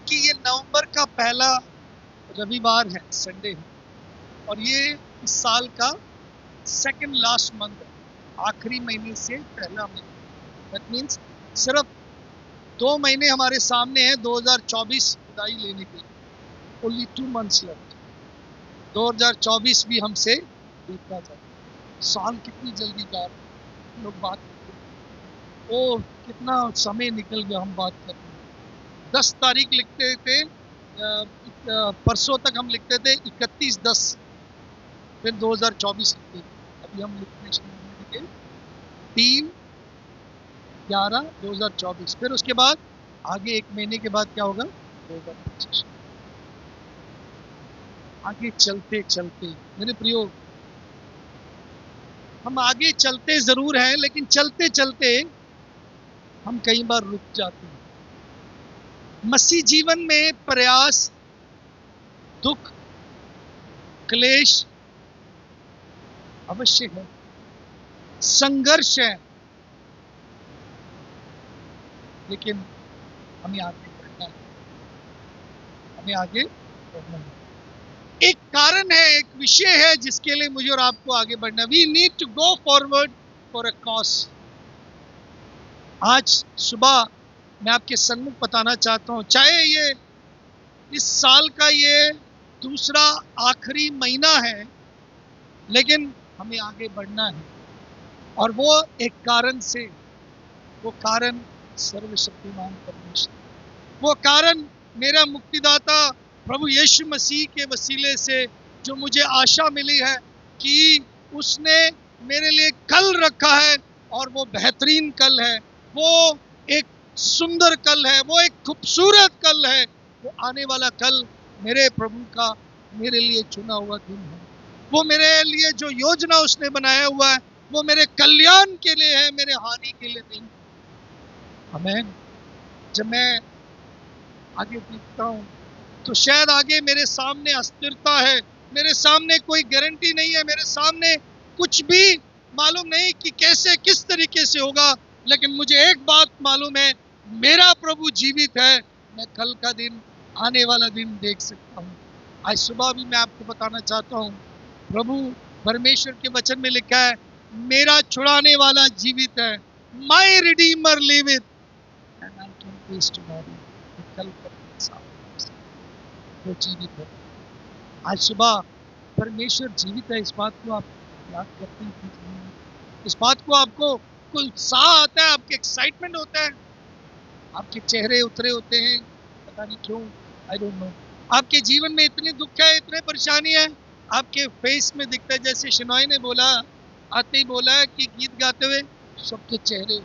कि ये नवंबर का पहला रविवार है, संडे है, और ये इस साल का सेकंड लास्ट मंथ है, आखिरी महीने से पहला महीना। दैट मीन्स सिर्फ 2 महीने हमारे सामने हैं 2024 विदाई लेने के लिए। Only 2 months left. 2024 भी हमसे बीतता जाए। साल कितनी जल्दी जा रहा है। लोग बात करते हैं, ओ कितना समय निकल गया, हम बात कर रहे हैं। 10 तारीख लिखते थे, परसों तक हम लिखते थे 31/10, फिर 2024 लिखते थे। अभी हम लिखने शुरू कर दिए 3/11/2024। फिर उसके बाद आगे 1 महीने के बाद क्या होगा, 2025। आगे चलते चलते मेरे प्रियो, हम आगे चलते जरूर हैं, लेकिन चलते चलते हम कई बार रुक जाते हैं। मसीह जीवन में प्रयास, दुख, क्लेश अवश्य है, संघर्ष है, लेकिन हमें आगे बढ़ना है। हमें आगे बढ़ना है। एक कारण है, एक विषय है जिसके लिए मुझे और आपको आगे बढ़ना। We need to go forward for a cause. आज सुबह मैं आपके सन्मुख बताना चाहता हूं, चाहे ये इस साल का ये दूसरा आखिरी महीना है, लेकिन हमें आगे बढ़ना है। और वो एक कारण से, वो कारण सर्वशक्तिमान परमेश्वर, वो कारण मेरा मुक्तिदाता प्रभु यीशु मसीह के वसीले से जो मुझे आशा मिली है कि उसने मेरे लिए कल रखा है, और वो बेहतरीन कल है, वो एक सुंदर कल है, वो एक खूबसूरत कल है। वो आने वाला कल मेरे प्रभु का मेरे लिए चुना हुआ दिन है। वो मेरे लिए जो योजना उसने बनाया हुआ है, वो मेरे कल्याण के लिए है, मेरे हानि के लिए नहीं। आमीन। जब मैं आगे देखता हूँ तो शायद आगे मेरे सामने अस्थिरता है, मेरे सामने कोई गारंटी नहीं है, मेरे सामने कुछ भी मालूम नहीं कि कैसे किस तरीके से होगा, लेकिन मुझे एक बात मालूम है, मेरा प्रभु जीवित है। मैं कल का दिन, आने वाला दिन देख सकता हूँ। आज सुबह भी मैं आपको बताना चाहता हूँ, प्रभु परमेश्वर के वचन में लिखा है, मेरा छुड़ाने वाला जीवित है। My redeemer liveth and I can face tomorrow. कल वो जीवित है। आज सुबह परमेश्वर जीवित है, इस बात को आप याद करते हैं। इस बात को आपको कोई उत्साह आता है, आपके एक्साइटमेंट होता है, आपके चेहरे उतरे होते हैं, पता नहीं क्यों, आई डोंट नो। आपके जीवन में इतने दुख है, इतने परेशानी है, आपके फेस में दिखता है। जैसे शिनॉय ने बोला, आते ही बोला कि गीत गाते हुए सबके चेहरे,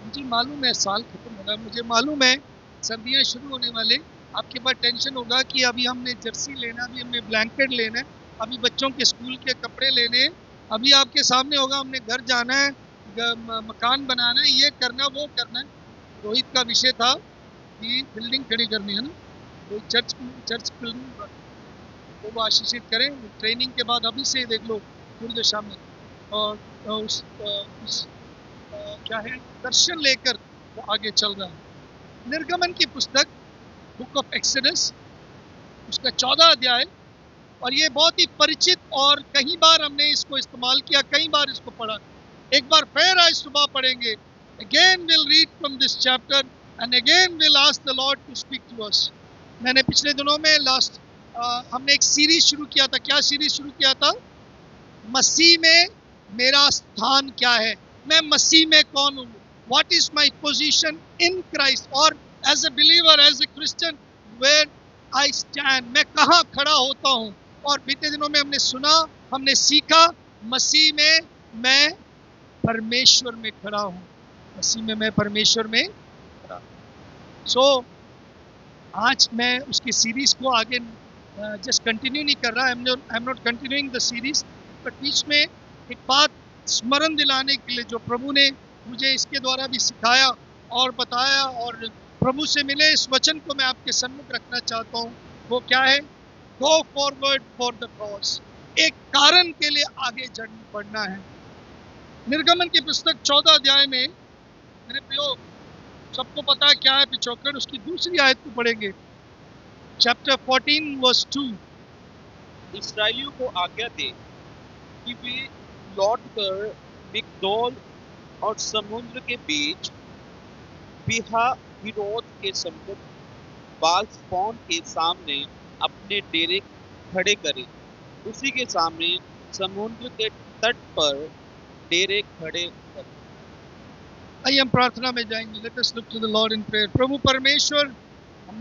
मुझे मालूम है साल खत्म हो रहा है, मुझे मालूम है सर्दियाँ शुरू होने वाले। आपके पास टेंशन होगा कि अभी हमने जर्सी लेना, अभी हमने ब्लैंकेट लेना है, अभी बच्चों के स्कूल के कपड़े लेने हैं, अभी आपके सामने होगा हमने घर जाना है, मकान बनाना है, ये करना वो करना है। रोहित का विषय था कि बिल्डिंग खड़ी करनी है ना, तो चर्च बिल्डिंग, तो वो आशीषित करें। ट्रेनिंग के बाद अभी से देख लो दुर्दशा में, और उस क्या है, दर्शन लेकर वो आगे चल रहा है। निर्गमन की पुस्तक, बुक ऑफ एक्सोडस, उसका 14 अध्याय, और ये बहुत ही परिचित, और कई बार हमने इसको इस्तेमाल किया, कई बार इसको पढ़ा। एक बार फिर आज सुबह पढ़ेंगे। Again will read from this chapter and again will ask the Lord to speak to us. मैंने पिछले दिनों में हमने एक सीरीज शुरू किया था। क्या सीरीज शुरू किया था? मसीह में मेरा स्थान क्या है, मैं मसीह में कौन हूँ, what is my position in Christ, और as a believer, as a Christian, where I stand, मैं कहाँ खड़ा होता हूँ। और बीते दिनों में हमने सुना, हमने सीखा, मसीह में मैं परमेश्वर में खड़ा हूँ, मसीह में मैं परमेश्वर में खड़ा हूँ। सो आज मैं उसकी सीरीज को आगे जस्ट कंटिन्यू नहीं कर रहा, I am not continuing the series, but बीच में एक बात स्मरण दिलाने के लिए जो प्रभु ने मुझे इसके द्वारा भी सिखाया और बताया, और प्रभु से मिले इस वचन को मैं आपके सम्मुख रखना चाहता हूँ। वो क्या है? गो फॉरवर्ड फॉर द कॉज। एक कारण के लिए आगे बढ़ना है। निर्गमन की पुस्तक 14 अध्याय में मेरे प्रियो सबको पता है क्या है पिछोकड़, उसकी दूसरी आयत को पढ़ेंगे, चैप्टर 14 वर्स 2। इसराइलियों को आज्ञा दे कि वे लौटकर मिग्दोल और समुद्र के बीच बिहा हिरोत के समुद्र बाल स्पॉन के सामने अपने डेरे खड़े करें। उसी के सामने समुद्र के तट पर डेरे खड़े करें। आइए हम प्रार्थना में जाएंगे। Let us look to the Lord in prayer. प्रभु परमेश्वर, हम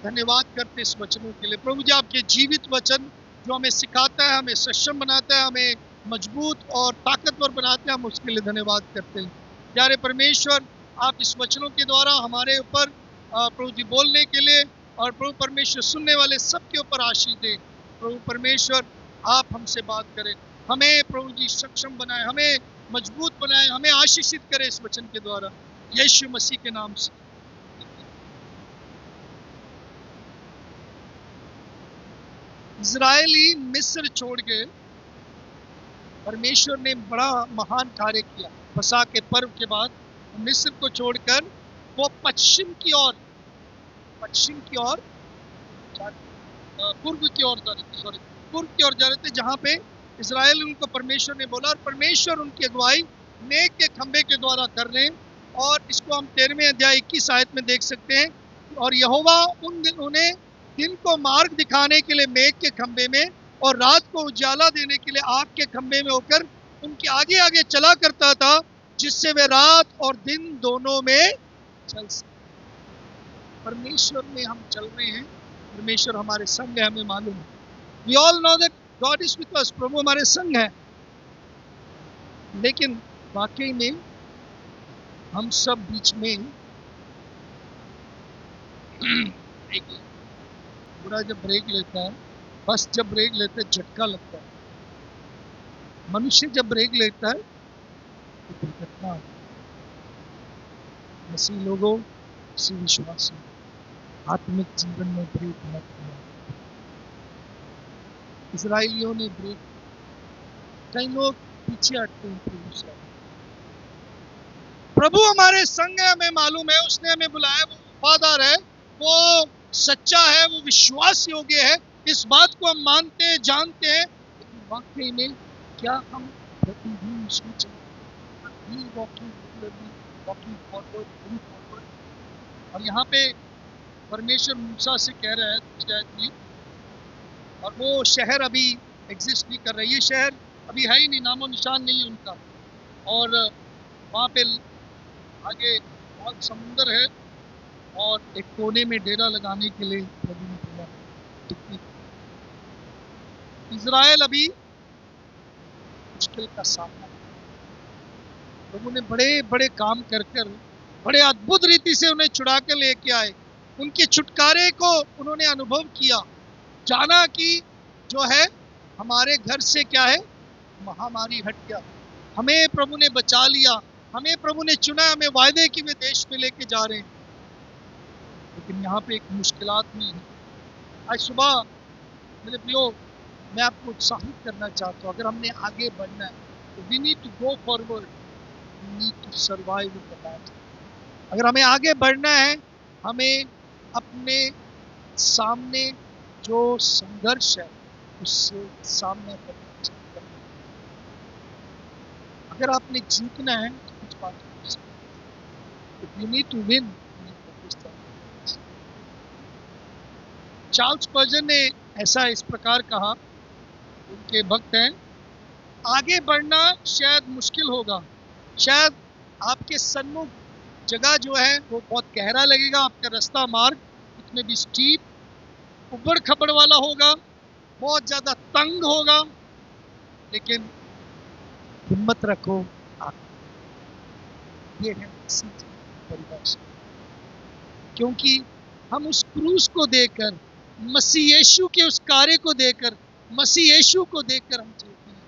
धन्यवाद करते इस वचनों के लिए। प्रभु जी, आपके जीवित वचन जो हमें सिखाता है, हमें सक्षम बनाता है, हमें मजबूत और ताकतवर बनाते हैं, हम उसके लिए धन्यवाद करते हैं। प्यारे परमेश्वर, आप इस वचनों के द्वारा हमारे ऊपर प्रभु जी बोलने के लिए, और प्रभु परमेश्वर सुनने वाले सबके ऊपर आशीष दें। प्रभु परमेश्वर, आप हमसे बात करें, हमें प्रभु जी सक्षम बनाए, हमें मजबूत बनाए, हमें आशीषित करे इस वचन के द्वारा, यीशु मसीह के नाम से। इजरायली मिस्र छोड़ के परमेश्वर ने बड़ा महान कार्य किया। फसह के पर्व के बाद मिस्र को छोड़कर वो पश्चिम की ओर पूर्व की ओर जा रहे थे, पूर्व की ओर जा रहे थे, जहाँ पे इजराइल उनको परमेश्वर ने बोला, और परमेश्वर उनकी अगुवाई मेघ के खंबे के द्वारा कर रहे हैं। और इसको हम 13वें अध्याय 21 आयत में देख सकते हैं। और यहोवा उन्हें दिन को मार्ग दिखाने के लिए मेघ के खंबे में और रात को उजाला देने के लिए आग के खंबे में होकर उनके आगे आगे चला करता था, जिससे वे रात और दिन दोनों में चल सके। परमेश्वर में हम चल रहे हैं, परमेश्वर हमारे संग है, हमें मालूम है। We all know that God is with us, प्रभु हमारे संग है। लेकिन वाकई में हम सब बीच में पूरा जब ब्रेक लेता है, बस जब ब्रेक लेते है झटका लगता है। मनुष्य जब ब्रेक लेता है तो दुर्घटना होती है। मसीह लोगों, मसीह विश्वासी, आत्मिक जीवन में ब्रेक मत किया। इजराइलियों ने ब्रेक, कई लोग पीछे हटते हैं प्रभु से। प्रभु हमारे संग है, हमें मालूम है, उसने हमें बुलाया, वो वफादार है, वो सच्चा है, वो विश्वास योग्य है। इस बात को हम मानते हैं, जानते हैं। लेकिन वाकई में क्या हम प्रतिदिन सोचें, वॉकिंग फॉरवर्ड। और यहाँ पे परमेश्वर मूसा से कह रहा है, और वो शहर अभी एग्जिस्ट नहीं कर रहा है, ये शहर अभी है ही नहीं, नामो निशान नहीं है उनका। और वहाँ पे आगे बहुत समुंदर है, और एक कोने में डेरा लगाने के लिए प्रभु ने बोला। इजराइल अभी मुश्किल का सामना, प्रभु ने बड़े बड़े काम कर कर बड़े अद्भुत रीति से उन्हें छुड़ा कर लेके आए। उनके छुटकारे को उन्होंने अनुभव किया, जाना कि जो है हमारे घर से क्या है, महामारी हट गया, हमें प्रभु ने बचा लिया, हमें प्रभु ने चुना, हमें वायदे की वे देश में लेके जा रहे हैं। लेकिन यहाँ पे एक मुश्किलात में है। आज सुबह मेरे प्रियो, मैं आपको उत्साहित करना चाहता हूँ, अगर हमने आगे बढ़ना है तो we need to go forward, we need to survive in the battle. अगर हमें आगे बढ़ना है, हमें अपने सामने जो संघर्ष है उससे सामना करना चाहिए। अगर आपने जीतना है तो कुछ बात कर सकते, you need to win. Charles Spurgeon ने ऐसा इस प्रकार कहा, उनके भक्त हैं, आगे बढ़ना शायद मुश्किल होगा, शायद आपके सन्मुख जगह जो है वो बहुत गहरा लगेगा, आपका रास्ता मार्ग इतने भी स्टीप, उबड़ खबड़ वाला होगा, बहुत ज़्यादा तंग होगा, लेकिन हिम्मत रखो। ये है परिभाषा, क्योंकि हम उस क्रूस को देकर, मसीह यीशु के उस कार्य को देकर, मसीह यीशु को देखकर हम चलते हैं,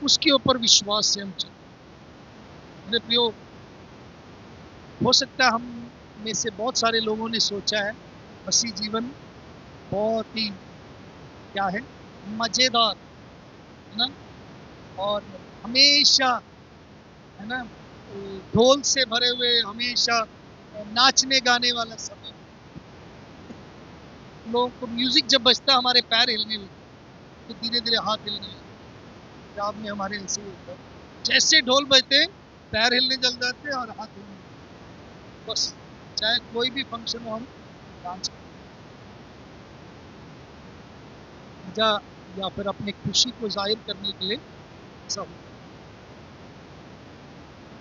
उसके ऊपर विश्वास से हम चलते हैं। मेरे प्रियो, हो सकता है हम में से बहुत सारे लोगों ने सोचा है मसीह जीवन बहुत ही क्या है, मज़ेदार है ना, और हमेशा है ना ढोल से भरे हुए, हमेशा नाचने गाने वाला समय। लोगों को म्यूजिक जब बजता हमारे पैर हिलने लगते, तो धीरे धीरे हाथ हिलने लगते। पंजाब में हमारे ऐसे ही होता है, जैसे ढोल बजते हैं पैर हिलने लग जाते हैं और हाथ हिलने लगते हैं। बस चाहे कोई भी फंक्शन हो हम डांस या फिर अपनी खुशी को जाहिर करने के लिए ऐसा होता है।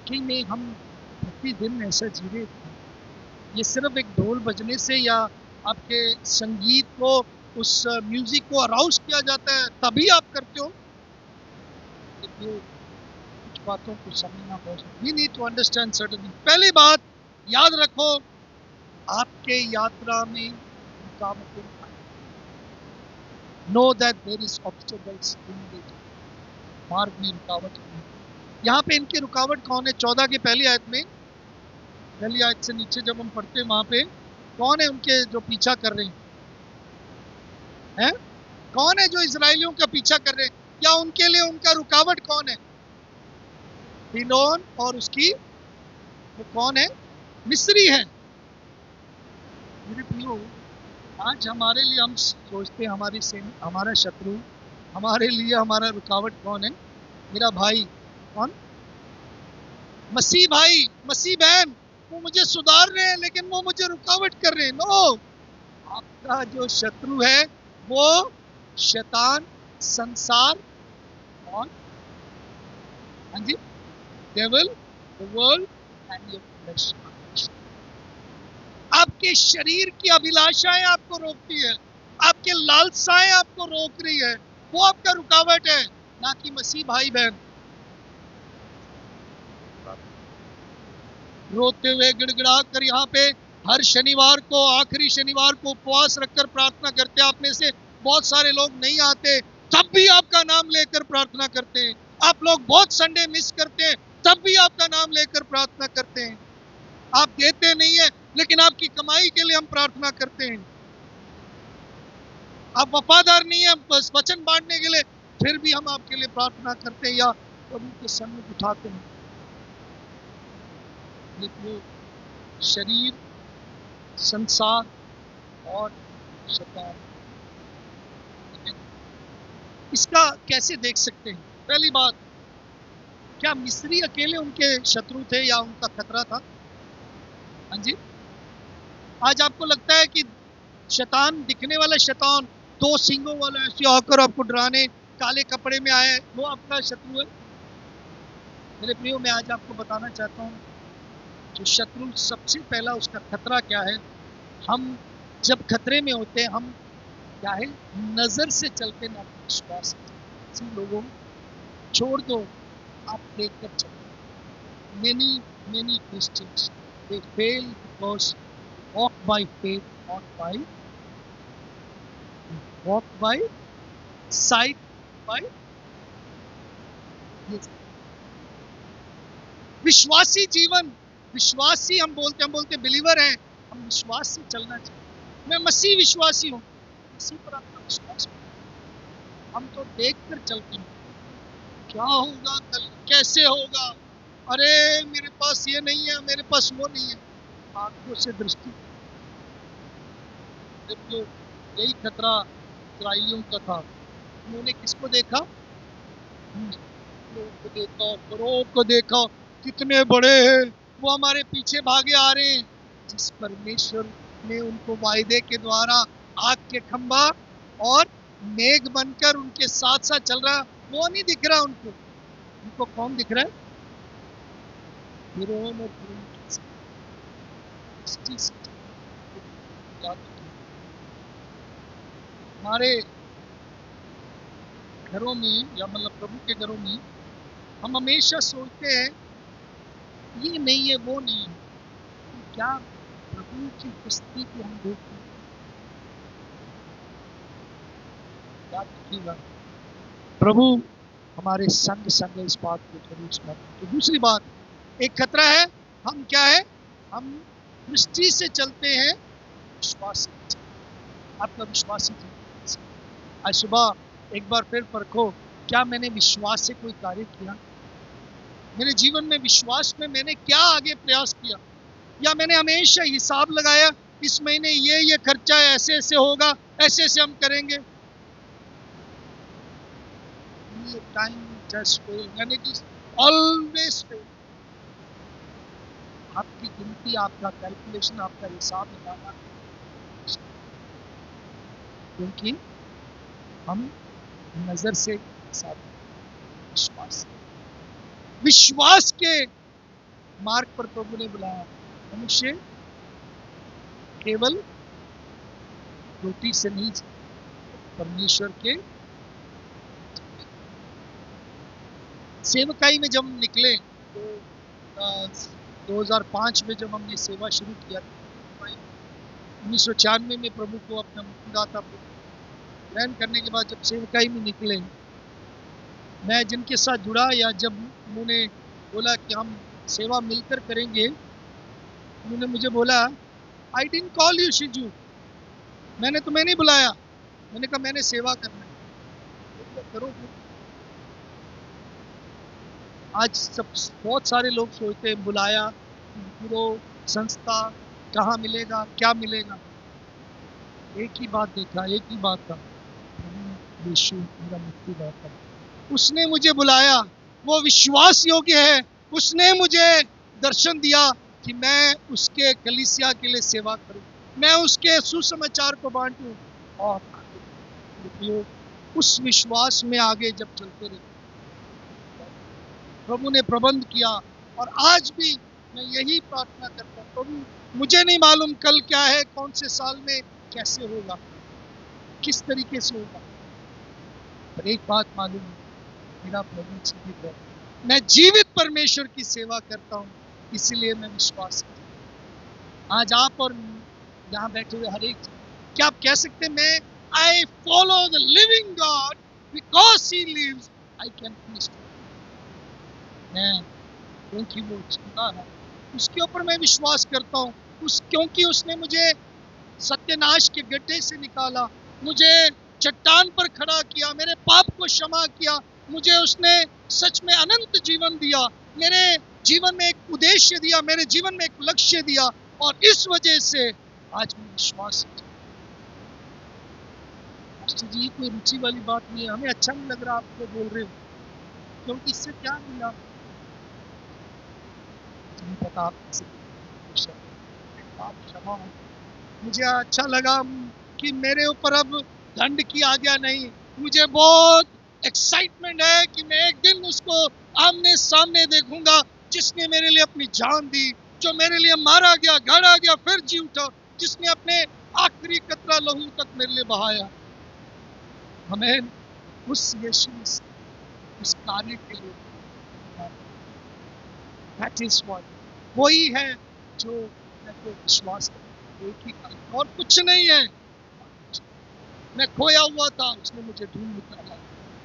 कि नहीं, हम प्रतिदिन ऐसा जी रहे थे। ये सिर्फ एक ढोल बजने से या आपके संगीत को, उस म्यूजिक को अराउज किया जाता है तभी आप करते हो। कुछ बातों को समझना बहुत, we need to understand certain. पहली बात याद रखो, आपके यात्रा में रुकावटें, know that there is obstacles in the मार्ग में रुकावट है। यहाँ पे इनकी रुकावट कौन है? 14 की पहली आयत में, पहली आयत से नीचे जब हम पढ़ते हैं वहां पे कौन है उनके जो पीछा कर रहे हैं? कौन है जो इजरायलियों का पीछा कर रहे हैं? या उनके लिए उनका रुकावट कौन है? फिरौन और उसकी, वो कौन है? मिस्री है। मेरे प्रियो, आज हमारे लिए हम सोचते हैं हमारा शत्रु, हमारे लिए हमारा रुकावट कौन है? मेरा भाई। कौन? मसीह भाई, मसीह बहन। वो मुझे सुधार रहे हैं लेकिन वो मुझे रुकावट कर रहे हैं। नो, आपका जो शत्रु है वो शैतान, संसार और, हाँ जी, devil, the world and your flesh. आपके शरीर की अभिलाषाएं आपको रोकती है, आपके लालसाएं आपको रोक रही है, वो आपका रुकावट है, ना कि मसीह भाई बहन। रोते हुए गिड़गिड़ा कर यहाँ पे हर शनिवार को, आखिरी शनिवार को उपवास रखकर प्रार्थना करते हैं। आप में से बहुत सारे लोग नहीं आते, तब भी आपका नाम लेकर प्रार्थना करते हैं। आप लोग बहुत संडे मिस करते हैं, तब भी आपका नाम लेकर प्रार्थना करते हैं। आप देते नहीं है लेकिन आपकी कमाई के लिए हम प्रार्थना करते हैं। आप वफादार नहीं है बस वचन बांटने के लिए, फिर भी हम आपके लिए प्रार्थना करते हैं या प्रभु के सन्मुख उठाते हैं। देखिए, शरीर, संसार और शैतान, इसका कैसे देख सकते हैं? पहली बात, क्या मिस्री अकेले उनके शत्रु थे या उनका खतरा था? हाँ जी, आज आपको लगता है कि शैतान, दिखने वाला शैतान, दो सींगों वाला ऐसे आकर आपको डराने, काले कपड़े में आए, वो आपका शत्रु है? मेरे प्रियो, मैं आज आपको बताना चाहता हूँ जो शत्रु, सबसे पहला उसका खतरा क्या है। हम जब खतरे में होते हैं, हम क्या है, नजर से चलते ना विश्वास। लोगों छोड़ दो, आप देखकर चलो। Many Christians they fail because walk by faith, walk by sight, by विश्वासी जीवन। विश्वासी हम बोलते बिलीवर हैं, हम विश्वास से चलना चाहिए। मैं मसीह विश्वासी हूँ, इसी पर आपका विश्वास हो। हम तो देख कर चलते हैं, क्या होगा कल, कैसे होगा, अरे मेरे पास ये नहीं है, मेरे पास वो नहीं है। आंखों से दृष्टि, तो यही खतरा इस्राएलियों का था। उन्होंने किसको देखा? को देखा, फरोह को देखा, कितने बड़े हैं, वो हमारे पीछे भागे आ रहे हैं। जिस परमेश्वर ने उनको वायदे के द्वारा आग के खंभा और मेघ बनकर उनके साथ साथ चल रहा, वो नहीं दिख रहा उनको। उनको कौन दिख रहा है? फिरौन और हमारे घरों में, या मतलब प्रभु के घरों में, हम हमेशा सोचते हैं ये नहीं है, वो नहीं है। क्या प्रभु की उपस्थिति को हम देखते हैं? याद रखिएगा, प्रभु हमारे संग संग इस बात को जरूर स्मरण। तो दूसरी बात, एक खतरा है, हम क्या है, हम दृष्टि से चलते हैं, विश्वास से। आपका विश्वास ही आज सुबह एक बार फिर परखो, क्या मैंने विश्वास से कोई कार्य किया? मेरे जीवन में विश्वास में मैंने क्या आगे प्रयास किया? या मैंने हमेशा हिसाब लगाया इस महीने ये खर्चा है, ऐसे ऐसे होगा, ऐसे ऐसे हम करेंगे। ये टाइम जस्ट फेल, यानी कि ऑलवेज फेल। आपकी गिनती, आपका कैलकुलेशन, आपका हिसाब लगाना, क्योंकि हम नजर से हिसाब, विश्वास विश्वास के मार्ग पर प्रभु ने बुलाया। मनुष्य केवल रोटी से नहीं, परमेश्वर के। सेवकाई में जब निकले तो 2005 में जब हमने सेवा शुरू किया, 1996 में प्रभु को अपना मुक्तिदाता ग्रहण करने के बाद जब सेवकाई में निकले, मैं जिनके साथ जुड़ा या जब उन्होंने बोला कि हम सेवा मिलकर करेंगे, उन्होंने मुझे बोला, आई डिडंट कॉल यू शिजू, मैंने तुम्हें नहीं बुलाया। मैंने कहा मैंने सेवा करना है, करो। आज सब बहुत सारे लोग सोचते हैं बुलाया, गुरु, संस्था, कहाँ मिलेगा, क्या मिलेगा। एक ही बात देखा, एक ही बात था, यीशु मेरा मुक्तिदाता, उसने मुझे बुलाया, वो विश्वास योग्य है, उसने मुझे दर्शन दिया कि मैं उसके कलीसिया के लिए सेवा करूं, मैं उसके सुसमाचार को बांटूं। और उस विश्वास में आगे जब चलते रहे, प्रभु ने प्रबंध किया। और आज भी मैं यही प्रार्थना करता हूँ, प्रभु मुझे नहीं मालूम कल क्या है, कौन से साल में कैसे होगा, किस तरीके से होगा, पर एक बात मालूम है, मेरा प्रभु जीवित है, मैं जीवित परमेश्वर की सेवा करता हूँ, इसीलिए मैं विश्वास करता हूँ। आज आप और यहाँ बैठे हुए हर एक, क्या आप कह सकते हैं मैं I follow the living God because he lives I can feast, मैं क्योंकि वो जिंदा है उसके ऊपर मैं विश्वास करता हूँ, क्योंकि उसने मुझे सत्यानाश के गड्ढे से निकाला, मुझे चट्टान पर खड़ा किया, मेरे पाप को क्षमा किया, मुझे उसने सच में अनंत जीवन दिया, मेरे जीवन में एक उद्देश्य दिया, मेरे जीवन में एक लक्ष्य दिया, और इस वजह से आज मैं विश्वास जी कोई रुचि वाली बात नहीं है, हमें अच्छा नहीं लग रहा आपको बोल रहे हो, क्योंकि इससे क्या मिला नहीं पता। आप क्षमा, मुझे अच्छा लगा कि मेरे ऊपर अब दंड की आज्ञा नहीं, मुझे बहुत एक्साइटमेंट है कि मैं एक दिन उसको आमने सामने देखूंगा, जिसने मेरे लिए अपनी जान दी, जो मेरे लिए मारा गया, गाड़ा गया, फिर जी उठा, जिसने अपने आखिरी कतरा लहू तक मेरे लिए बहाया। हमें उस यीशु उस कार्य के लिए, दैट इज व्हाट, वही है जो मैं तो विश्वास करता हूं, एक ही कार्य, और कुछ नहीं है। मैं खोया हुआ था, उसने मुझे ढूंढ निकाला,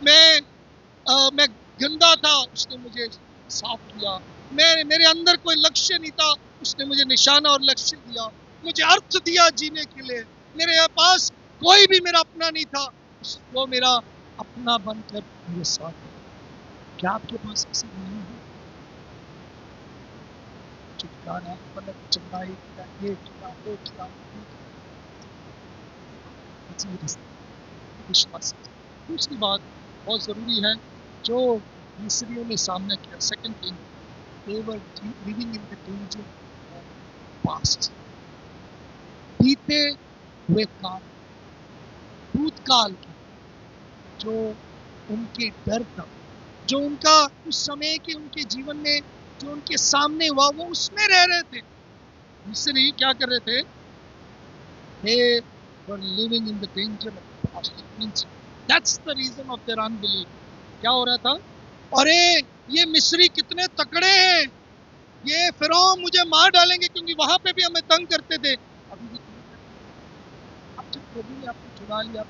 मैं गंदा था, उसने मुझे साफ किया, मेरे अंदर कोई लक्ष्य नहीं था, उसने मुझे निशाना और लक्ष्य दिया, मुझे अर्थ दिया जीने के लिए, मेरे पास कोई भी मेरा अपना नहीं था, वो मेरा अपना बनकर मेरे साथ। क्या आपके पास ऐसी नहीं है? छुटकारा, पलक चंगाई, ये विश्वास। दूसरी बात बहुत ज़रूरी है जो मिस्रियों ने सामना किया, second thing, they were living in the danger of past, बीते हुए काल, भूतकाल की जो उनके डर था, जो उनका उस समय के उनके जीवन में जो उनके सामने हुआ, वो उसमें रह रहे थे। मिस्री क्या कर रहे थे? They were living in the danger of past. That's the reason of their unbelief. क्या हो रहा था? अरे ये मिस्री कितने तकड़े हैं, ये फिरौन मुझे मार डालेंगे, क्योंकि वहां पे भी हमें तंग करते थे। अभी भी अब जब प्रभु ने आपको छुड़ा लिया,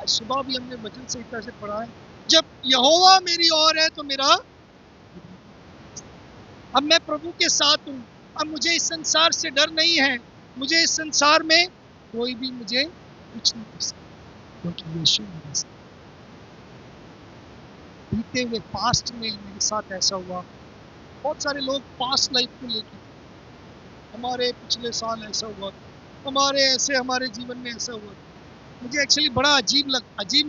आज सुबह भी हमने वचन संहिता से पढ़ा है, जब यहोवा मेरी ओर है तो मेरा, अब मैं प्रभु के साथ हूँ, अब मुझे इस संसार से डर नहीं है, मुझे इस संसार में कोई भी मुझे कुछ नहीं कर सकता, क्योंकि यीशु मेरे साथ। बीते हुए पास्ट में मेरे साथ ऐसा हुआ, बहुत सारे लोग पास्ट लाइफ को लेकर हमारे पिछले साल ऐसा हुआ, हमारे ऐसे, हमारे जीवन में ऐसा हुआ। मुझे एक्चुअली बड़ा अजीब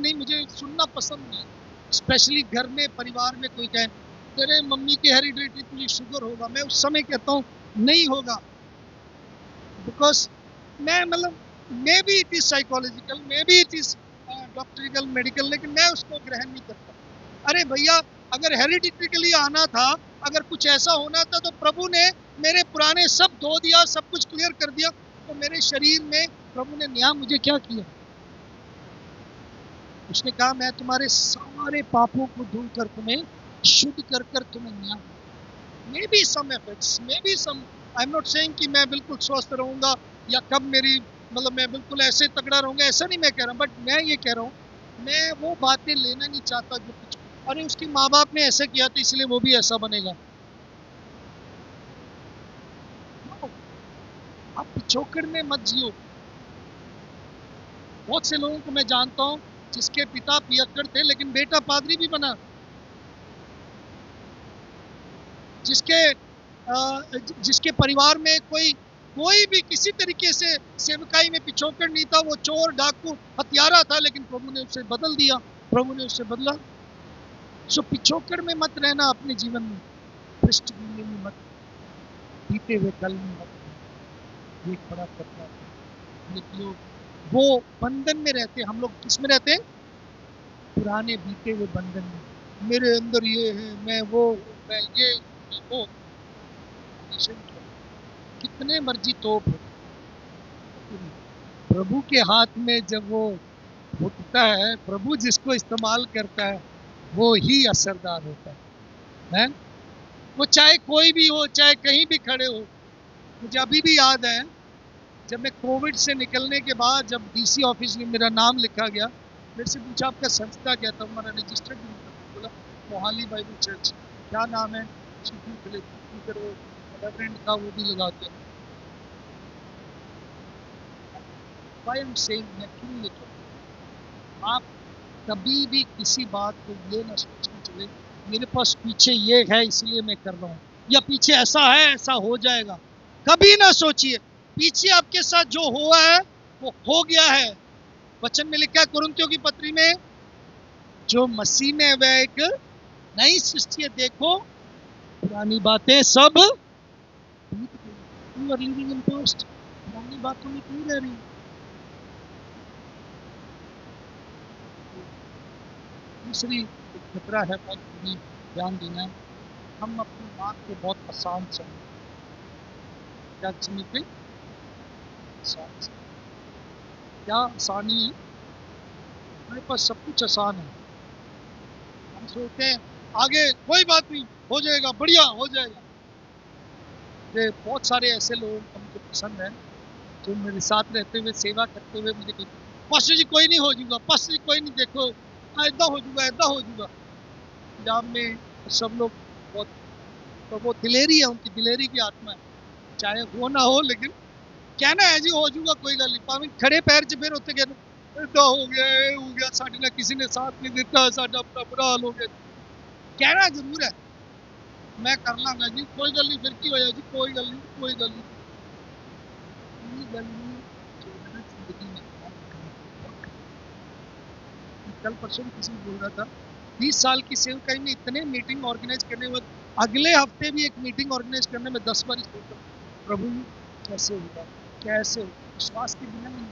नहीं, मुझे सुनना पसंद नहीं। स्पेशली घर में, परिवार में कोई कहे तेरे मम्मी के हेरिडिटरी तुझे शुगर होगा, मैं उस समय कहता हूँ नहीं होगा। बिकॉज मैं maybe it is psychological, maybe it is doctorical, medical, लेकिन मैं उसको ग्रहण नहीं करता। अरे भैया, अगर हेरिडिटरी आना था, अगर कुछ ऐसा होना था, तो प्रभु ने मेरे पुराने सब धो दिया, सब कुछ क्लियर कर दिया। तो मेरे शरीर में प्रभु ने नया मुझे क्या किया? उसने कहा मैं तुम्हारे सारे पापों को धुल कर तुम्हें शुद्ध कर कर तुम्हें नया। Maybe some efforts, maybe some, I am not saying कि मैं बिल्कुल स्वस्थ रहूंगा या कब मेरी मैं बिल्कुल ऐसे तगड़ा रहूंगा, ऐसा नहीं मैं कह रहा हूँ। बट मैं ये कह रहा हूँ, मैं वो बातें लेना नहीं चाहता जो कुछ, अरे उसके माँ बाप ने ऐसा किया था इसलिए वो भी ऐसा बनेगा। No, आप पिछोकड़ में मत जियो। बहुत से लोगों को मैं जानता हूँ जिसके पिता पियक्कड़ थे लेकिन बेटा पादरी भी बना, जिसके परिवार में कोई भी किसी तरीके से सेवकाई में पिछोकड़ नहीं था, वो चोर डाकू हत्यारा था, लेकिन प्रभु ने उसे बदल दिया, प्रभु ने उसे बदला। सो पिछोकड़ में मत रहना अपने जीवन में, पृष्ठभूमि में मत, बीते हुए कल में मत, एक बड़ा खतरा है। ये लोग वो बंधन में रहते, हम लोग किस में रहते हैं? पुराने बीते हुए बंधन में। मेरे अंदर ये है, मैं वो, मैं ये, मैं वो। कितने मर्जी तोप हो, प्रभु के हाथ में जब वो उठता है, प्रभु जिसको इस्तेमाल करता है वो ही असरदार होता है? वो चाहे कोई भी हो, चाहे कहीं भी खड़े हो। मुझे अभी भी याद है, जब मैं कोविड से निकलने के बाद जब डीसी ऑफिस में मेरा नाम लिखा गया, मेरे से पूछा आपका संस्था क्या था, हमारा रजिस्टर्ड बोला मोहाली बाइबल चर्च। क्या नाम है? फिर वो रेवरेंड का वो भी लगाते हैं। Why I'm saying, मैं क्यों ये कहूँ, आप कभी भी किसी बात को ये ना सोचना चले मेरे पास पीछे ये है इसलिए मैं कर रहा हूँ, या पीछे ऐसा है ऐसा हो जाएगा। कभी ना सोचिए, पीछे आपके साथ जो हुआ है वो हो गया है। वचन में लिखा है कुरिन्थियों की पत्री में, जो मसीह में वह एक नई सृष्टि है, देखो पुरानी बातें सब लिविंग इन पास्ट, पुरानी बातों में क्यों रह रही? दूसरी खतरा है, बहुत बड़ी, ध्यान देना है, हम अपनी बात को बहुत आसान समझते। क्या समझते? क्या आसानी है? हमारे पास सब कुछ आसान है। हम सोचते हैं आगे कोई बात नहीं, हो जाएगा, बढ़िया हो जाएगा। ये बहुत सारे ऐसे लोग मुझे पसंद है जो मेरे साथ रहते हुए, सेवा करते हुए मुझे कहते पास्टर जी कोई नहीं हो जाऊगा, पास्टर जी कोई नहीं, देखो ऐदा हो जाऊगा, ऐदा हो जाऊगा। पंजाब में सब लोग बहुत, तो वो दिलेरी है, उनकी दिलेरी की आत्मा है, चाहे वो ना हो, लेकिन कहना है जी हो जाऊगा, कोई गल नहीं, भावें खड़े पैर च फिर उत्ते कहना ऐदा हो गया, साडे नाल किसी ने साथ नहीं दिता, साडा अपना बुरा हाल हो गया। कहना जरूर है, मैं कर लांगा जी, कोई गल नहीं, फिर की होया जी, कोई गल नहीं, कोई गल नहीं। कल परसों किसी ने बोल रहा था 20 साल की सेवकाई में इतने मीटिंग ऑर्गेनाइज करने के बाद अगले हफ्ते भी एक मीटिंग ऑर्गेनाइज करने में 10 बार सोचता प्रभु कैसे होगा, कैसे होगा। विश्वास के बिना नहीं,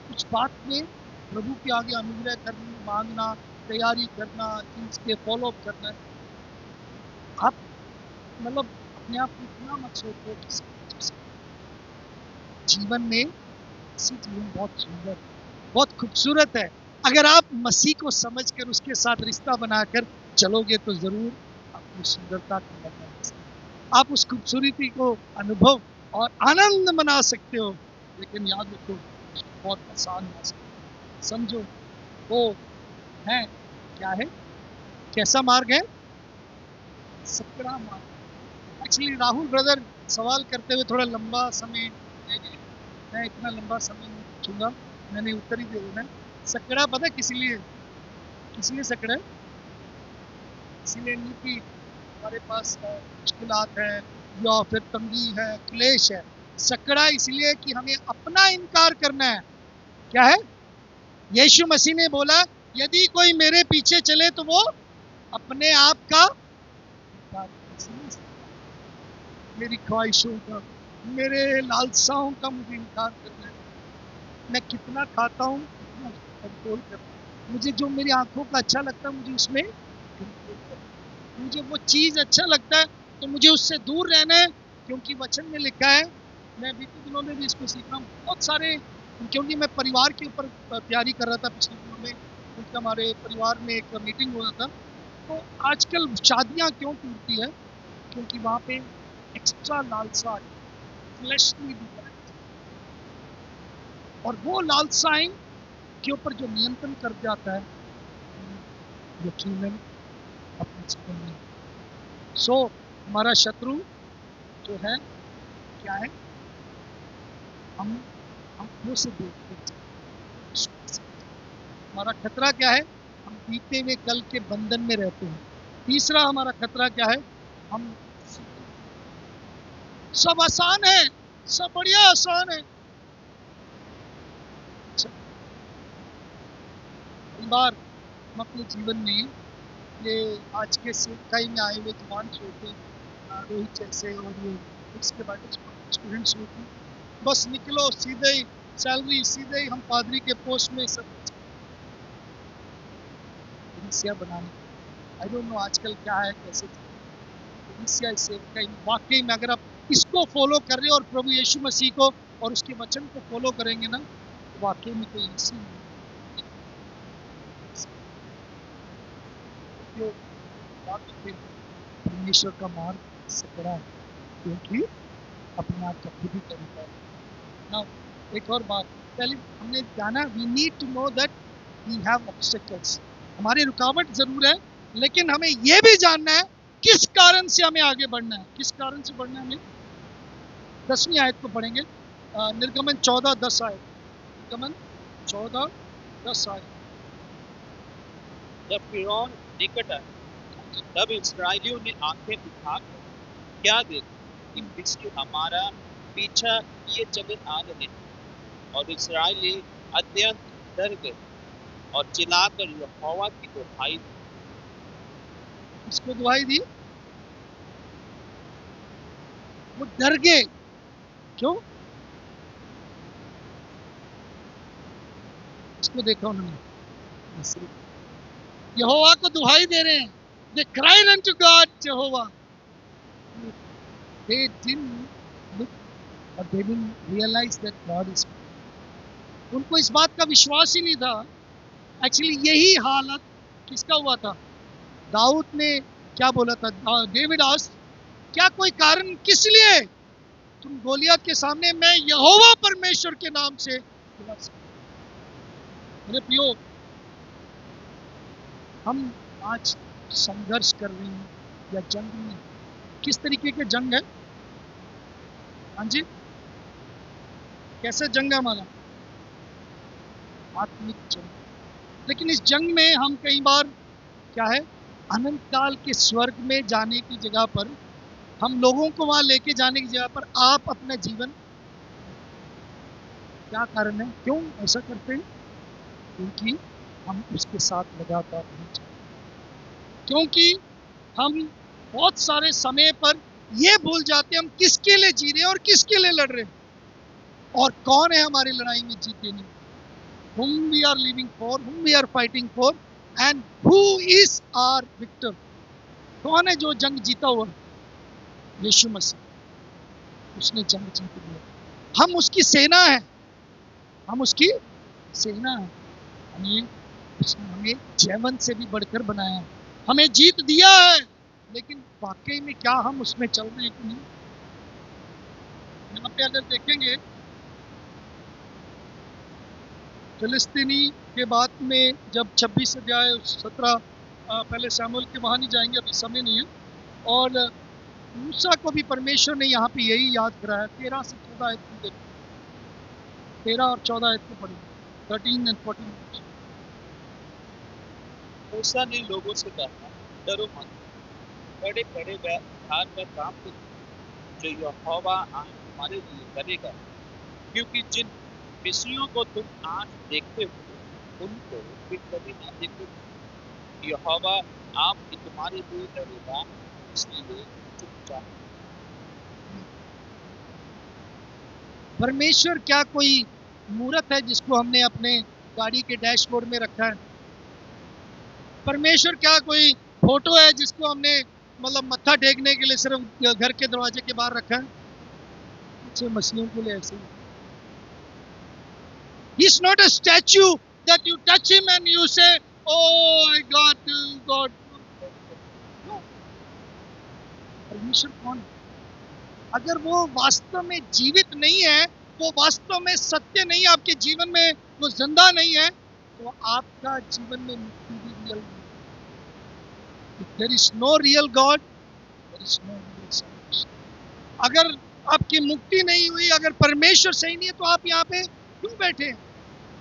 कुछ बात में प्रभु के आगे अनुग्रह करना, मांगना, तैयारी करना, चीज के फॉलो अप करना। आप अपने आप को इतना मत सोचो कि जीवन में जीवन बहुत सुंदर, बहुत खूबसूरत है। अगर आप मसीह को समझकर उसके साथ रिश्ता बनाकर चलोगे तो जरूर अपनी सुंदरता को बना सकते, आप उस खूबसूरती को अनुभव और आनंद मना सकते हो। लेकिन याद रखो, बहुत आसान ना सकते। समझो वो है, क्या है, कैसा मार्ग है? सकरा मार्ग। एक्चुअली राहुल ब्रदर सवाल करते हुए थोड़ा लंबा समय ले गए, मैं इतना लंबा समय नहीं पूछूंगा, मैंने उत्तर ही दे देना। सकड़ा पता किस लिए सकड़ा है? इसीलिए नहीं कि हमारे पास मुश्किलात है या फिर तंगी है, क्लेश है। सकड़ा इसलिए कि हमें अपना इनकार करना है। क्या है? यीशु मसीह ने बोला यदि कोई मेरे पीछे चले तो वो अपने आप का इनकार करे। मेरी ख्वाहिशों का, मेरे लालसाओं का मुझे इनकार करना है। मैं कितना खाता हूँ, कितना कंट्रोल करता हूँ। मुझे जो मेरी आंखों का अच्छा लगता है मुझे उसमें कंट्रोल करना है। मुझे वो चीज़ अच्छा लगता है तो मुझे उससे दूर रहना है, क्योंकि वचन में लिखा है। मैं बीते दिनों में भी इसको सीख रहा हूँ बहुत सारे, क्योंकि मैं परिवार के ऊपर तैयारी कर रहा था पिछले दिनों में, क्योंकि हमारे परिवार में एक मीटिंग हुआ था। तो आजकल शादियाँ क्यों टूटती है? क्योंकि वहाँ पे एक्स्ट्रा लालसा, फ्लैशली डिजायर, और वो लालसाएं के ऊपर जो नियंत्रण कर जाता है यकीनन अपने जीवन में। सो हमारा शत्रु जो है क्या है? हम आंखों से देखते हैं। हमारा खतरा क्या है? हम बीते हुए कल के बंधन में रहते हैं। तीसरा हमारा खतरा क्या है? हम सब आसान है, सब बढ़िया आसान है। अच्छा, कई बार हम अपने जीवन में ये आज के सेवकाई में आए हुए जवान छोटे रोहित जैसे और ये इसके बाद स्टूडेंट्स होते हैं, बस निकलो सीधे ही सैलरी, सीधे ही हम पादरी के पोस्ट में सब कलीसिया बनाने। आई डोंट नो आजकल क्या है, कैसे कलीसिया सेवकाई वाकई में अगर आप इसको फॉलो कर रहे हो और प्रभु यीशु मसीह को और उसके वचन को फॉलो करेंगे ना, तो वाकई में कोई ऐसी परमेश्वर का मार्ग सकड़ा है, क्योंकि अपने आप का खुद ही तरीका है ना। एक और बात, पहले हमने जाना, we need to know that we have obstacles. हमारी रुकावट जरूर है, लेकिन हमें यह भी जानना है किस कारण से हमें आगे बढ़ना है। किस कारण से बढ़ना है हमें? 10वीं आयत को पढ़ेंगे, निर्गमन 14:10 आयत। निर्गमन 14:10 आयत। जब फिरौन निकट आया तब इस्राएलियों ने आंखें उठाकर क्या देखा कि मिस्र हमारा पीछा किए चले आ रहे हैं, और इस्राएली अत्यंत डर गए और चिल्लाकर यहोवा की दुहाई दी। इसको दुहाई दी, वो डर गए। क्यों? इसको देखा उन्होंने, यहोवा को दुहाई दे रहे हैं। They cried unto God, Jehovah. They didn't look, or they didn't realize that God is. उनको इस बात का विश्वास ही नहीं था। एक्चुअली यही हालत किसका हुआ था? दाऊद ने क्या बोला था? डेविड आस्क्ड, क्या कोई कारण किस लिए तुम गोलियत के सामने मैं यहोवा परमेश्वर के नाम से। मेरे प्रियो, हम आज संघर्ष कर रहे हैं या जंग में, किस तरीके के जंग है? हाँ जी, कैसे जंग है हमारा? आत्मिक जंग। लेकिन इस जंग में हम कई बार क्या है, अनंत काल के स्वर्ग में जाने की जगह पर, हम लोगों को वहां लेके जाने की जगह पर आप अपना जीवन, क्या कारण है, क्यों ऐसा करते हैं? क्योंकि हम उसके साथ लगातार नहीं चलते, क्योंकि हम बहुत सारे समय पर ये भूल जाते हैं हम किसके लिए जी रहे हैं और किसके लिए लड़ रहे हैं, और कौन है हमारी लड़ाई में जीते नहीं, whom we are living for, whom we are fighting for, and who is our victor। कौन है जो जंग जीता हुआ? यीशु मसीह। उसने जंग जीत लिया। हम उसकी सेना है, हम उसकी सेना है। उसने हमें जैवन से भी बढ़कर बनाया है, हमें जीत दिया है। लेकिन वाकई में क्या हम उसमें चल रहे हैं कि नहीं? यहाँ पे अगर देखेंगे, फिलिस्तीनी के बाद में जब 26 अध्याय 17, पहले शमूएल के वहाँ नहीं जाएंगे, अभी समय नहीं है। और मूसा को भी परमेश्वर ने यहाँ पे यही याद कराया। 13 से 14 आयत को देखो, 13 और 14 आयत को पढ़ेंगे, 13 and 14। मूसा ने लोगों से कहा, डरो मत, बड़े बड़े भार का काम करो जो यहोवा आज तुम्हारे लिए करेगा, क्योंकि जिन मिस्रियों को तुम आज देखते हो उनको फिर कभी ना देखोगे। यहोवा आप ही तुम्हारे लिए लड़ेगा, इसलिए चुपचाप। परमेश्वर क्या कोई मूर्त है जिसको हमने अपने गाड़ी के डैशबोर्ड में रखा है? परमेश्वर क्या कोई फोटो है जिसको हमने मतलब मत्था टेकने के लिए सिर्फ घर के दरवाजे के बाहर रखा है? अच्छे मसीहों के लिए ऐसे ही। He is not a statue that you touch him and you say, "Oh, I got you, God." No. परमेश्वर कौन है? अगर वो वास्तव में जीवित नहीं है, वो वास्तव में सत्य नहीं है आपके जीवन में, वो जिंदा नहीं है, तो आपका जीवन में मुक्ति भी रियल नहीं। If there is no real God, there is no real salvation. अगर आपकी मुक्ति नहीं हुई, अगर परमेश्वर सही नहीं है, तो आप यहाँ पे क्यों बैठे हैं?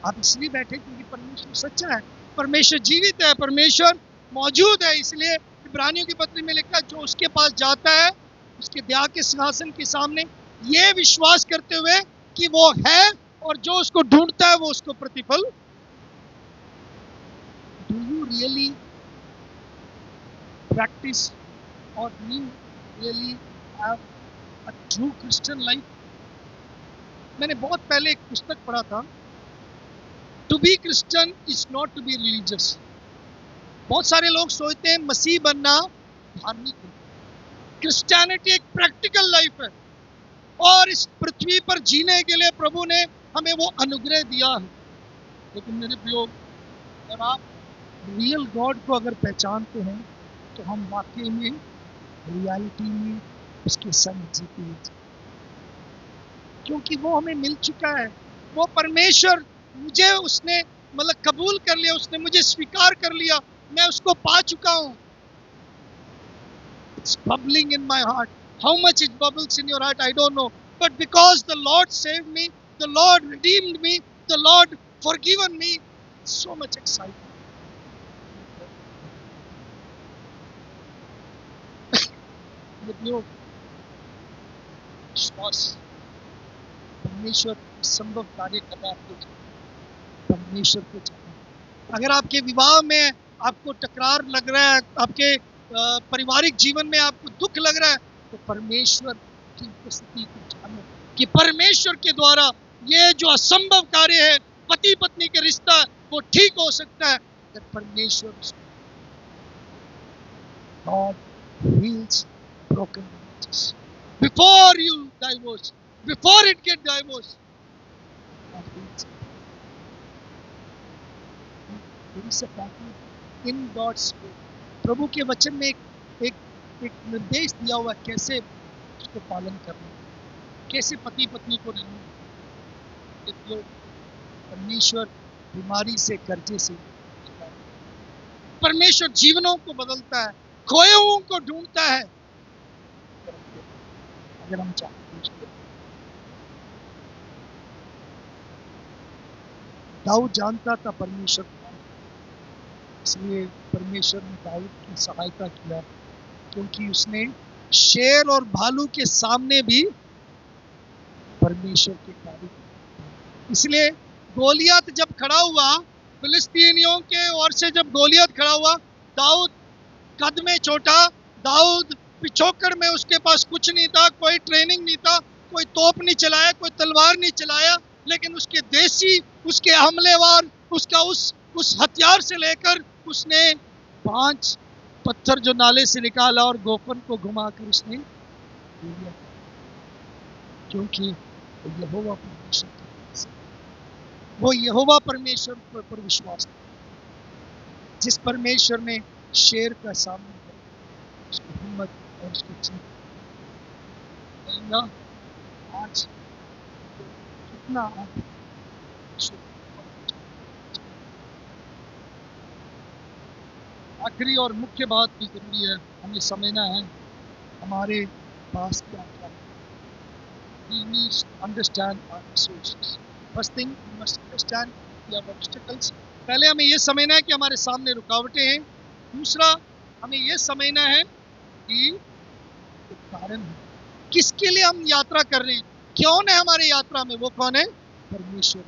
आप इसलिए बैठे क्योंकि परमेश्वर सच्चा है, परमेश्वर जीवित है, परमेश्वर मौजूद है। इसलिए इब्रानियों की पत्री में लिखा है, जो उसके पास जाता है उसके दया के सिंहासन के सामने ये विश्वास करते हुए कि वो है, और जो उसको ढूंढता है वो उसको प्रतिफल। डू यू रियली प्रैक्टिस और you really have a true Christian life? मैंने बहुत पहले एक पुस्तक पढ़ा था, to be Christian is not to be religious. बहुत सारे लोग सोचते हैं मसीह बनना धार्मिक है। क्रिश्चियनिटी एक प्रैक्टिकल लाइफ है, और इस पृथ्वी पर जीने के लिए प्रभु ने हमें वो अनुग्रह दिया है। लेकिन मेरे प्रियो, अगर आप रियल गॉड को अगर पहचानते हैं तो हम वाकई में रियलिटी में उसके संग जीते हैं, क्योंकि वो हमें मिल चुका है। वो परमेश्वर मुझे उसने मतलब कबूल कर लिया, उसने मुझे स्वीकार कर लिया, मैं उसको पा चुका हूँ। It's bubbling in my heart. How much it bubbles in your heart, I don't know. But because the Lord saved me, the Lord redeemed me, the Lord forgiven me, so much excitement. विश्वास परमेश्वर संभव कार्य कर रहा है आपके जीवन। परमेश्वर को जाना। अगर आपके विवाह में आपको टकरार लग रहा है, आपके पारिवारिक जीवन में आपको दुख लग रहा है, तो परमेश्वर की उपस्थिति को जानो कि परमेश्वर के द्वारा ये जो असंभव कार्य है, पति पत्नी के रिश्ता, वो ठीक हो सकता है अगर परमेश्वर God heals broken marriages. Before you divorce, before it get divorced, God heals it. There is a pattern in God's will. प्रभु के वचन में एक निर्देश दिया हुआ, कैसे उसको पालन करना, कैसे पति पत्नी को रहना। परमेश्वर बीमारी से, कर्जे से, परमेश्वर जीवनों को बदलता है, खोए हुओं को ढूंढता है, अगर हम चाहते हैं। दाऊद जानता था परमेश्वर कौन, इसलिए परमेश्वर ने दाऊद की सहायता किया, क्योंकि उसने शेर और भालू के सामने भी परमेश्वर के कार्य किए। इसलिए गोलियत जब खड़ा हुआ, फिलिस्तीनियों के ओर से जब गोलियत खड़ा हुआ, दाऊद कद में छोटा, दाऊद पिछोकड़ में, उसके पास कुछ नहीं था, कोई ट्रेनिंग नहीं था, कोई तोप नहीं चलाया, कोई तलवार नहीं चलाया, लेकिन उसके देसी, उसके हमलेवार, उसका उस हथियार से लेकर उसने 5 पत्थर जो नाले से निकाला और गोफन को घुमाकर उसने दिया, क्योंकि यहोवा परमेश्वर, वो यहोवा परमेश्वर पर विश्वास था, जिस परमेश्वर ने शेर का सामना किया, उसकी हिम्मत और उसकी जीत। आज कितना आखिरी और मुख्य बात भी जरूरी है, हमें समझना है हमारे पास क्या क्या है। We need to understand our resources. First thing, we must understand we have obstacles. पहले हमें ये समझना है कि हमारे सामने रुकावटें हैं। दूसरा, हमें ये समझना है कि कारण है, किसके लिए हम यात्रा कर रहे हैं, कौन है हमारे यात्रा में? वो कौन है? परमेश्वर।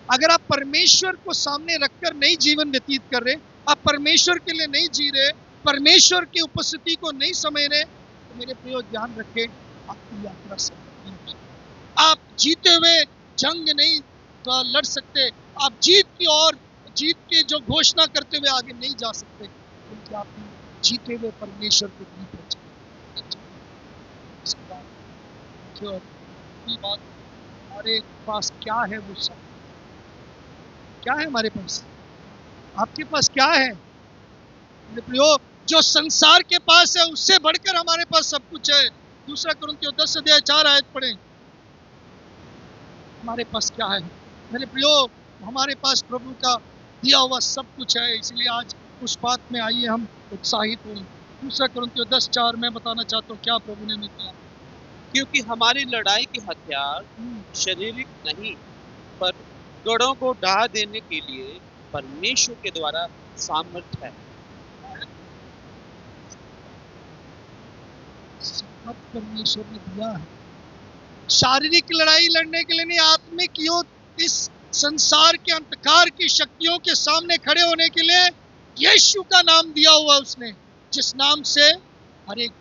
अगर आप परमेश्वर को सामने रखकर नहीं जीवन व्यतीत कर रहे, आप परमेश्वर के लिए नहीं जी रहे, परमेश्वर की उपस्थिति को नहीं समझ रहे, तो मेरे प्रियो ध्यान रखें, आपकी यात्रा सफल नहीं हो सकती। आप जीते हुए जंग नहीं तो लड़ सकते, आप जीत की ओर, जीत की जो घोषणा करते हुए आगे नहीं जा सकते, क्योंकि आप जीते हुए परमेश्वर को नहीं पहचान। बात, हमारे पास क्या है? वो सब क्या है हमारे पास? आपके पास क्या है मेरे प्रियो? जो संसार के पास है उससे बढ़कर हमारे पास सब कुछ है। दूसरा कुरिन्थियों 10:4 आयत पढ़ें। हमारे पास क्या है मेरे प्रियो? हमारे पास प्रभु का दिया हुआ सब कुछ है, इसलिए आज उस बात में आइए हम उत्साहित हों। दूसरा कुरिन्थियों 10:4 में बताना चाहता हूँ क्या प्रभु ने किया। क्योंकि हमारी लड़ाई के हथियार शारीरिक नहीं, पर गढ़ों को ढा देने के लिए परमेश्वर के द्वारा सामर्थ्य है। परमेश्वर ने दिया है। शारीरिक लड़ाई लड़ने के लिए नहीं, आत्मिक युद्ध, इस संसार के अंधकार की शक्तियों के सामने खड़े होने के लिए यीशु का नाम दिया हुआ उसने, जिस नाम से हर एक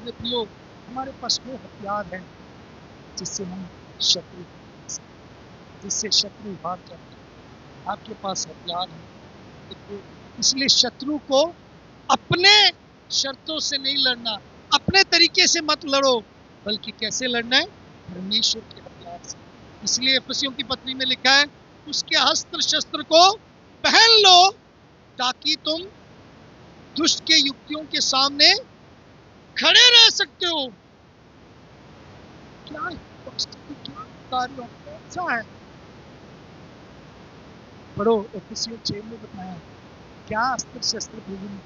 प्रियो हमारे पास वो हथियार है जिससे हम शत्रु, जिससे शत्रु हार जाते हैं। आपके पास हथियार है, इसलिए शत्रु को अपने शर्तों से नहीं लड़ना, अपने तरीके से मत लड़ो, बल्कि कैसे लड़ना है? परमेश्वर के हथियार से। इसलिए एफिसियों की पत्री में लिखा है, उसके अस्त्र शस्त्र को पहन लो ताकि तुम दुष्ट के युक्तियों के सामने खड़े रह सकते हो। क्या कार्य ऐसा है? पढ़ो, एफिसियों 6 में बताया क्या अस्त्र शस्त्र प्रभु ने।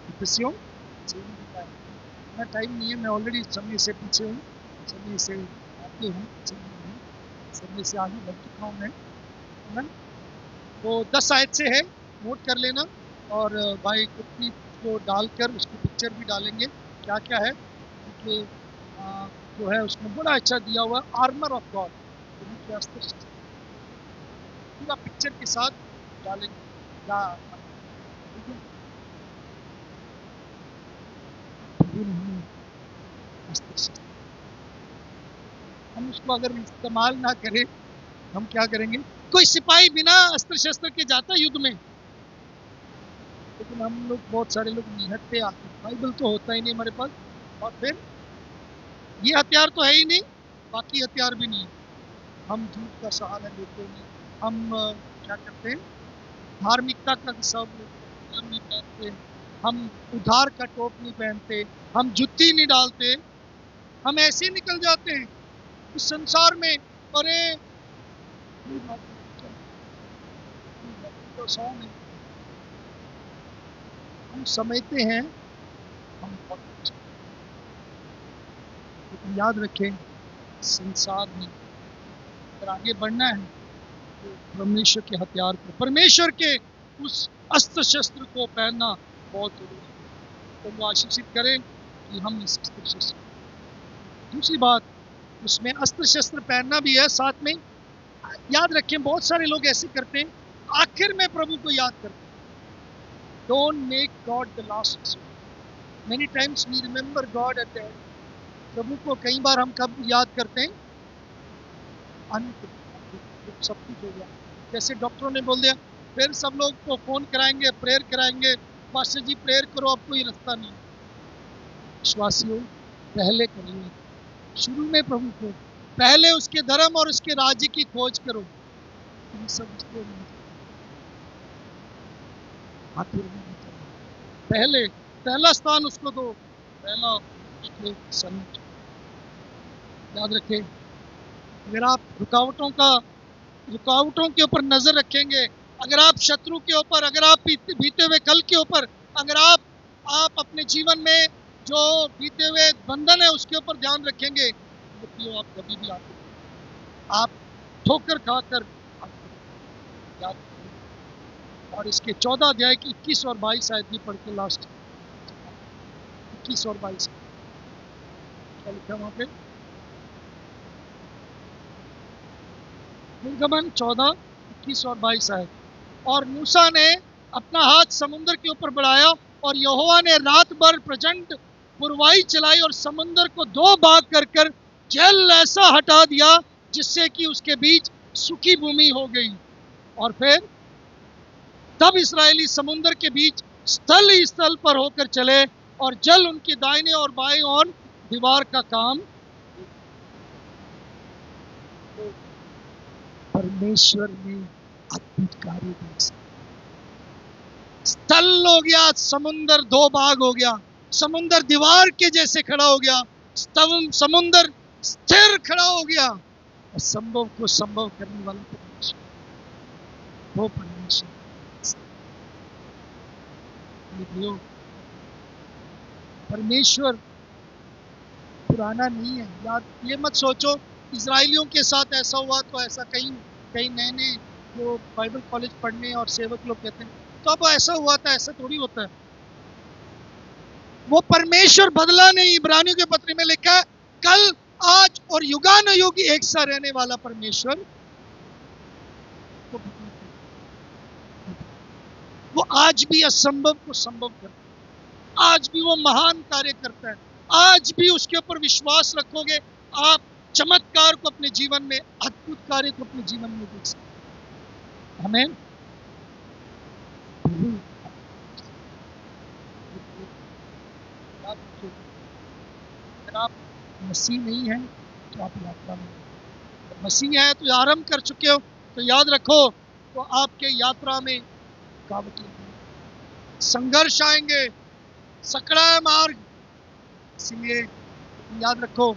एफिसियों 6 में बताया। इतना टाइम नहीं है, मैं ऑलरेडी समय से पीछे हूँ, समय से आगे हूँ, समय से आगे बढ़ चुका हूँ मैं। तो 10 आयत से है, नोट कर लेना, और भाई कुत्ती को डालकर उसकी पिक्चर भी डालेंगे क्या क्या है, क्योंकि जो है उसमें बड़ा अच्छा दिया हुआ आर्मर ऑफ गॉड, पूरा पिक्चर के साथ डालेंगे क्या। हम उसको अगर इस्तेमाल ना करें, हम क्या करेंगे? कोई सिपाही बिना अस्त्र शस्त्र के जाता युद्ध में? लेकिन हम लोग, बहुत सारे लोग निहत्ते आते हैं, बाइबल तो होता ही नहीं हमारे पास, और फिर ये हथियार तो है ही नहीं, बाकी हथियार भी नहीं। हम झूठ का सहारा लेते हैं, हम क्या करते हैं? धार्मिकता का सब नहीं पहनते, हम उधार का टोप नहीं पहनते, हम जुत्ती नहीं डालते, हम ऐसे ही निकल जाते हैं इस संसार में। अरे हम समझते हैं हम बहुत कुछ, लेकिन याद रखें संसार में अगर आगे बढ़ना है तो परमेश्वर के हथियार को, परमेश्वर के उस अस्त्र शस्त्र को पहनना बहुत जरूरी है। तो वो आशीषित करें कि हम इस अस्त्र शस्त्र। दूसरी बात, उसमें अस्त्र शस्त्र पहनना भी है, साथ में याद रखें बहुत सारे लोग ऐसे करते हैं, आखिर में प्रभु को याद करते हैं। Don't make God the last resort. Many times we remember God at the end. प्रभु को कई बार हम कब याद करते हैं? सब कुछ हो गया, जैसे डॉक्टरों ने बोल दिया, फिर सब लोग को फोन कराएंगे, प्रेयर कराएंगे, पास्टर जी प्रेयर करो, अब कोई रास्ता नहीं। विश्वासियों, पहले करिए शुरू में प्रभु को, पहले उसके धर्म और उसके राज्य की खोज करो, सब पहले पहला स्थान उसको दो, पहला उसके सन्मुख। याद रखें, अगर आप रुकावटों के ऊपर नजर रखेंगे, अगर आप शत्रु के ऊपर, अगर आप बीते हुए कल के ऊपर, अगर आप अपने जीवन में जो बीते हुए बंधन है उसके ऊपर ध्यान रखेंगे, तो आप कभी भी आप ठोकर खाकर याद। और इसके 14 अध्याय की 21 और 22 आयत भी पढ़ के लास्ट 21 और 22। क्या लिखा वहां पे? निर्गमन 14, 21 और 22 आए। और मूसा ने अपना हाथ समुद्र के ऊपर बढ़ाया और यहोवा ने रात भर प्रचंड पुरवाई चलाई और समुद्र को दो भाग कर कर जल ऐसा हटा दिया जिससे कि उसके बीच सूखी भूमि हो गई। और फिर तब इस्राएली समुद्र के बीच स्थल ही स्थल पर होकर चले और जल उनके दाहिने और बाएं और दीवार का काम। परमेश्वर ने अद्भुत कार्य किया। स्थल हो गया, समुंदर दो भाग हो गया, समुंदर दीवार के जैसे खड़ा हो गया, समुंदर स्थिर खड़ा हो गया। असंभव को संभव करने वाला परमेश्वर, वो परमेश्वर। परमेश्वर पुराना नहीं है यार। ये मत सोचो इजराइलियों के साथ ऐसा हुआ तो ऐसा कहीं कहीं नए नए जो बाइबल कॉलेज पढ़ने और सेवक लोग कहते हैं तो अब ऐसा हुआ था, ऐसा थोड़ी होता है। वो परमेश्वर बदला नहीं। इब्रानियों के पत्र में लिखा है कल आज और युगानुयुग एक सा रहने वाला परमेश्वर, वो आज भी असंभव को संभव करता है, आज भी वो महान कार्य करता है। आज भी उसके ऊपर विश्वास रखोगे आप चमत्कार को अपने जीवन में, अद्भुत कार्य को अपने जीवन में देख सकते। आमीन। अगर आप मसीह नहीं हैं तो आप यात्रा में, मसीह है तो आरंभ कर चुके हो तो याद रखो तो आपके यात्रा में रुकावटें, संघर्ष आएंगे, सकड़ा है मार्ग। इसलिए याद रखो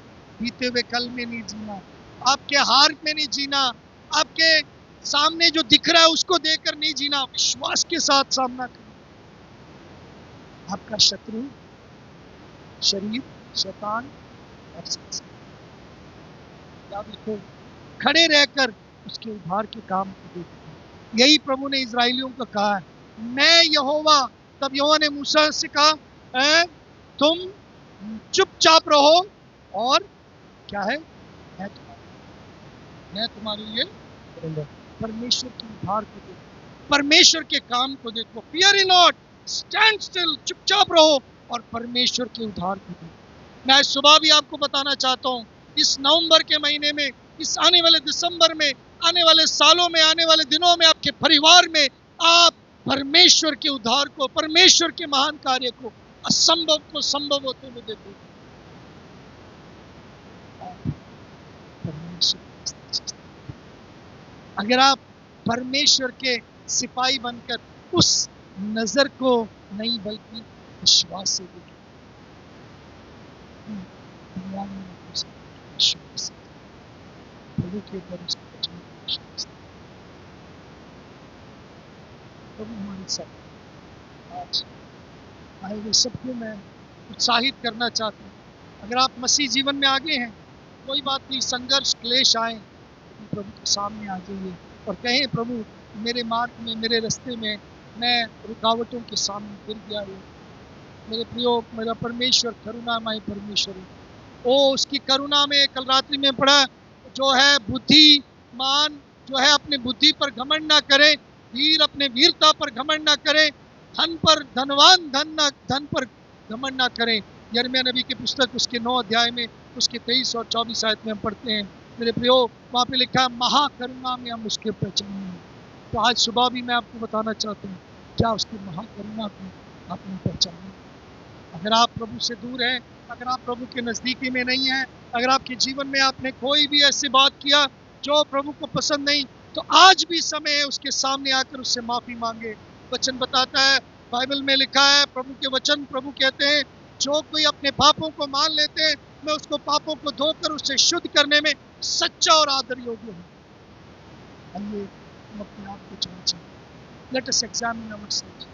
बीते हुए कल में नहीं जीना, आपके हार में नहीं जीना, आपके सामने जो दिख रहा है उसको देखकर नहीं जीना, विश्वास के साथ सामना करना। आपका शत्रु शरीर, शैतान और संसार। याद रखो खड़े रहकर उसके उद्धार के काम को देखो। यही प्रभु ने इजराइलियों को कहा है, मैं यहोवा। तब यहोवा ने मूसा से कहा तुम चुपचाप रहो और क्या है, मैं तुम्हारे लिए परमेश्वर के उद्धार को देखो, परमेश्वर के काम को देखो। Fear in not, stand still, चुपचाप रहो और परमेश्वर के उद्धार को देखो। मैं सुबह भी आपको बताना चाहता हूँ इस नवंबर के महीने में, इस आने वाले दिसंबर में, आने वाले सालों में, आने वाले दिनों में आपके परिवार में आप परमेश्वर के उद्धार को, परमेश्वर के महान कार्य को, असंभव को संभव होते हुए देखो। अगर आप परमेश्वर के सिपाही बनकर उस नजर को नहीं बल्कि विश्वास से देखें, प्रभु के ऊपर उसका वचन विश्वास, प्रभु हमारे साथ आज आए हुए सबको मैं उत्साहित करना चाहता हूँ। अगर आप मसीह जीवन में आगे हैं, कोई बात नहीं, संघर्ष क्लेश आए, प्रभु के सामने आ जाइए और कहें प्रभु मेरे मार्ग में, मेरे रास्ते में मैं रुकावटों के सामने गिर गया हूँ। मेरे प्रियो, मेरा परमेश्वर करुणामय परमेश्वर है। ओ उसकी करुणा में कल रात्रि में पढ़ा, जो है बुद्धिमान, जो है अपने बुद्धि पर घमंड ना करे, वीर अपने वीरता पर घमंड ना करे, धन पर धनवान धन पर घमंड ना करे। यिर्मयाह नबी की पुस्तक उसके 9 अध्याय में उसके 23 और 24 आयत में हम पढ़ते हैं। मेरे प्रियो, वहाँ पे लिखा है महाकरुणा में हम उसके पहचाने। तो आज सुबह भी मैं आपको बताना चाहता हूँ, क्या उसकी महाकरुणा को आपने पहचाना? अगर आप प्रभु से दूर हैं, अगर आप प्रभु के नज़दीकी में नहीं हैं, अगर आपके जीवन में आपने कोई भी ऐसी बात किया जो प्रभु को पसंद नहीं, तो आज भी समय है उसके सामने आकर उससे माफ़ी मांगे। वचन बताता है, बाइबल में लिखा है, प्रभु के वचन, प्रभु कहते हैं जो कोई अपने पापों को मान लेते हैं मैं उसको पापों को धोकर उससे शुद्ध करने में सच्चा और आदर योग्य हूँ। आइए हम अपने आप को जांचें। Let us examine ourselves.